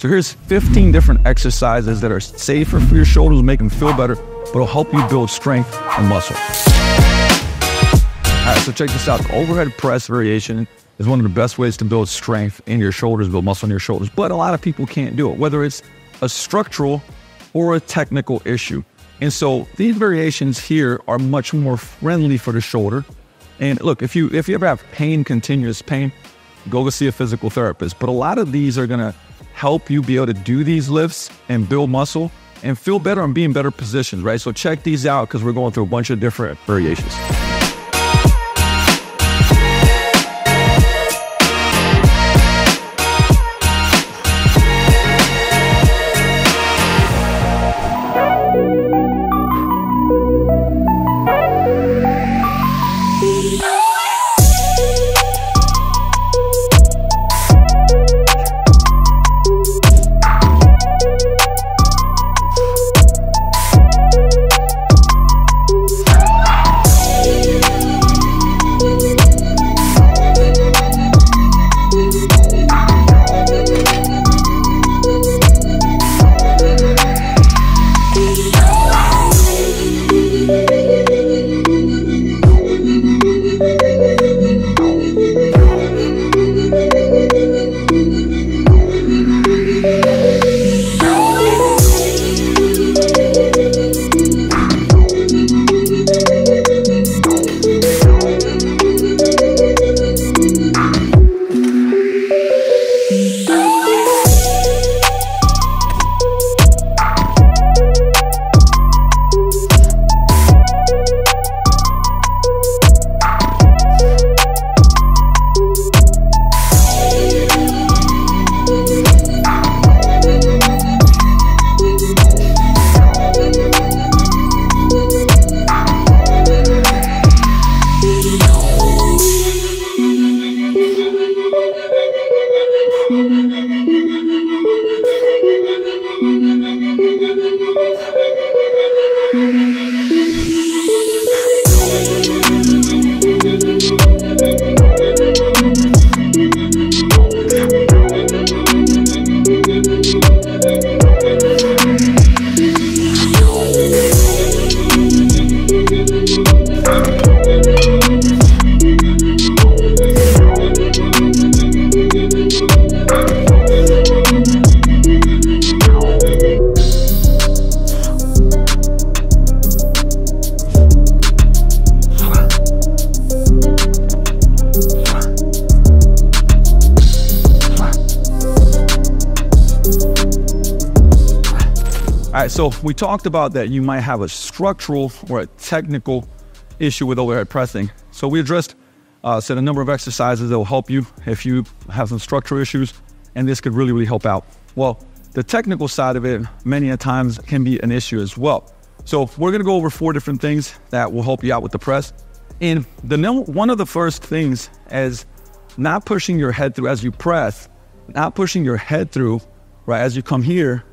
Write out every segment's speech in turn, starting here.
So here's 15 different exercises that are safer for your shoulders, make them feel better, but will help you build strength and muscle. All right, so check this out. The overhead press variation is one of the best ways to build strength in your shoulders, build muscle in your shoulders, but a lot of people can't do it, whether it's a structural or a technical issue. And so these variations here are much more friendly for the shoulder. And look, if you ever have pain, continuous pain, go see a physical therapist. But a lot of these are gonna help you be able to do these lifts and build muscle and feel better and be in better positions, right? So check these out because we're going through a bunch of different variations. All right, so we talked about that you might have a structural or a technical issue with overhead pressing. So we addressed said a number of exercises that will help you if you have some structural issues, and this could really help out. Well, the technical side of it many a times can be an issue as well. So we're gonna go over 4 different things that will help you out with the press. And one of the first things is not pushing your head through as you press, not pushing your head through, right, as you come here,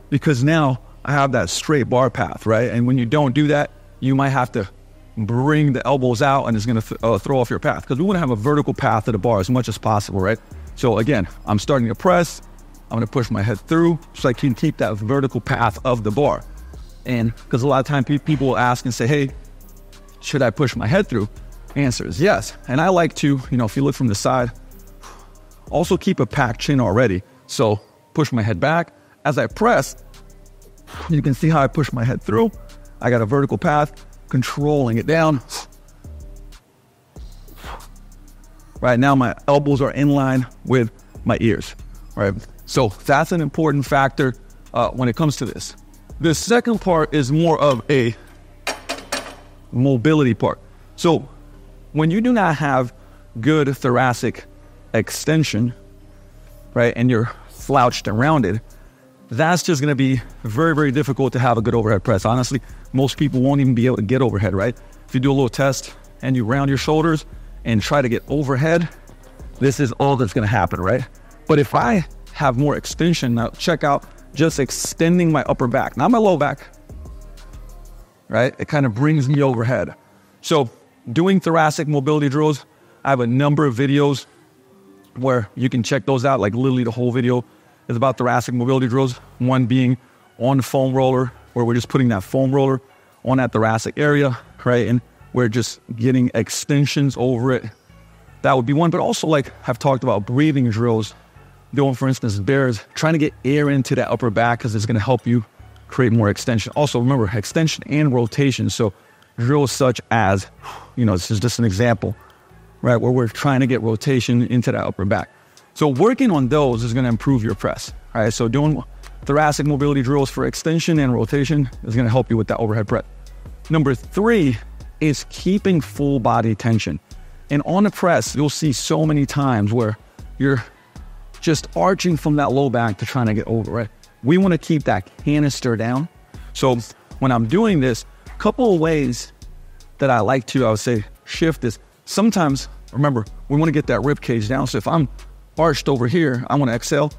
because now I have that straight bar path, right? And when you don't do that, you might have to bring the elbows out and it's gonna throw off your path, because we wanna have a vertical path to the bar as much as possible, right? So again, I'm starting to press, I'm gonna push my head through so I can keep that vertical path of the bar. And because a lot of times people will ask and say, hey, should I push my head through? Answer is yes. And I like to, if you look from the side, also keep a packed chin already. So push my head back. As I press, you can see how I push my head through. I got a vertical path, controlling it down. Right now, my elbows are in line with my ears, right? So that's an important factor when it comes to this. The second part is more of a mobility part. So when you do not have good thoracic extension, right, and you're slouched and rounded, that's just gonna be very difficult to have a good overhead press. Honestly, most people won't even be able to get overhead, right? If you do a little test and you round your shoulders and try to get overhead, this is all that's gonna happen, right? But if I have more extension, now check out just extending my upper back, not my low back, right? It kind of brings me overhead. So doing thoracic mobility drills, I have a number of videos where you can check those out, like literally the whole video is about thoracic mobility drills. One being on the foam roller, where we're just putting that foam roller on that thoracic area, right? And we're just getting extensions over it. That would be one. But also, like I've talked about, breathing drills, doing, for instance, bears, trying to get air into that upper back because it's going to help you create more extension. Also, remember, extension and rotation. So drills such as, this is just an example, right, where we're trying to get rotation into that upper back. So working on those is going to improve your press, right? So doing thoracic mobility drills for extension and rotation is going to help you with that overhead press. Number 3 is keeping full body tension. And on the press, you'll see so many times where you're just arching from that low back to trying to get over, right? We want to keep that canister down. So when I'm doing this, a couple of ways that I like to, I would say, shift is sometimes, remember, we want to get that rib cage down. So if I'm arched over here, I want to exhale,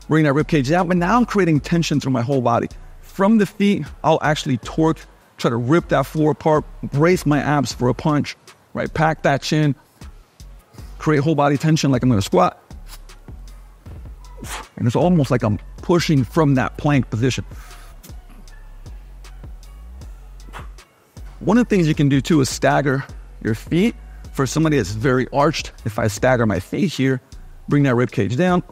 bring that rib cage down, but now I'm creating tension through my whole body. From the feet, I'll actually torque, try to rip that floor apart, brace my abs for a punch, right? Pack that chin, create whole body tension like I'm going to squat. And it's almost like I'm pushing from that plank position. One of the things you can do too is stagger your feet. For somebody that's very arched, if I stagger my feet here, bring that rib cage down,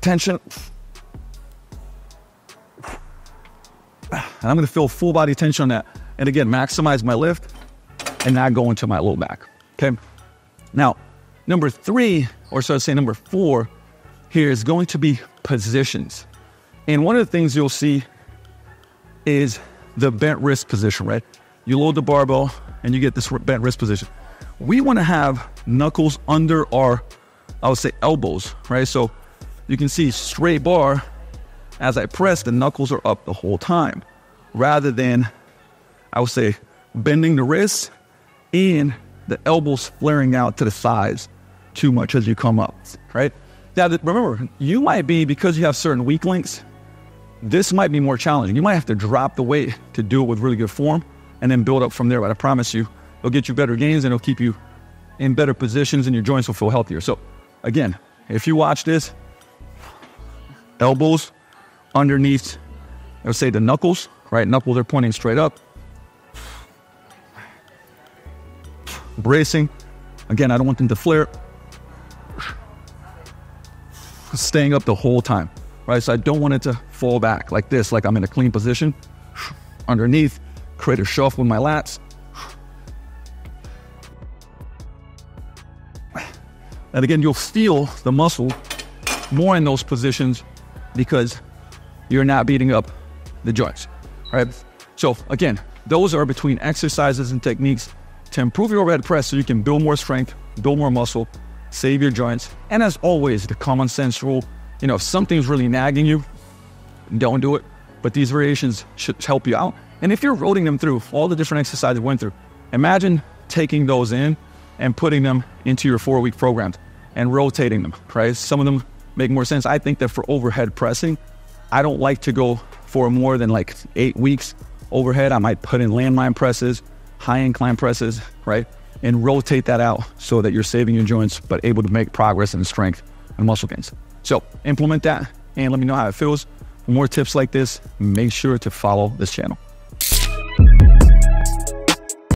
tension. And I'm going to feel full body tension on that. And again, maximize my lift and not go into my low back. Okay. Now, number 4 here is going to be positions. And one of the things you'll see is the bent wrist position, right? You load the barbell and you get this bent wrist position. We want to have knuckles under our, I would say, elbows, right? So you can see straight bar, as I press, the knuckles are up the whole time, rather than, I would say, bending the wrists and the elbows flaring out to the sides too much as you come up, right? Now, remember, you might be, because you have certain weak links, this might be more challenging. You might have to drop the weight to do it with really good form and then build up from there. But I promise you, it'll get you better gains and it'll keep you in better positions and your joints will feel healthier. So again, if you watch this, elbows underneath, I would say the knuckles, right? Knuckles are pointing straight up. Bracing. Again, I don't want them to flare. Staying up the whole time, right? So I don't want it to fall back like this, like I'm in a clean position. Underneath, create a shuffle with my lats. And again, you'll feel the muscle more in those positions because you're not beating up the joints, right? So again, those are between exercises and techniques to improve your overhead press so you can build more strength, build more muscle, save your joints. And as always, the common sense rule, if something's really nagging you, don't do it. But these variations should help you out. And if you're rotating them through all the different exercises we went through, imagine taking those in and putting them into your 4-week programs and rotating them, right? Some of them make more sense. I think that for overhead pressing, I don't like to go for more than like 8 weeks overhead. I might put in landmine presses, high incline presses, right? And rotate that out so that you're saving your joints, but able to make progress in strength and muscle gains. So implement that and let me know how it feels. For more tips like this, make sure to follow this channel.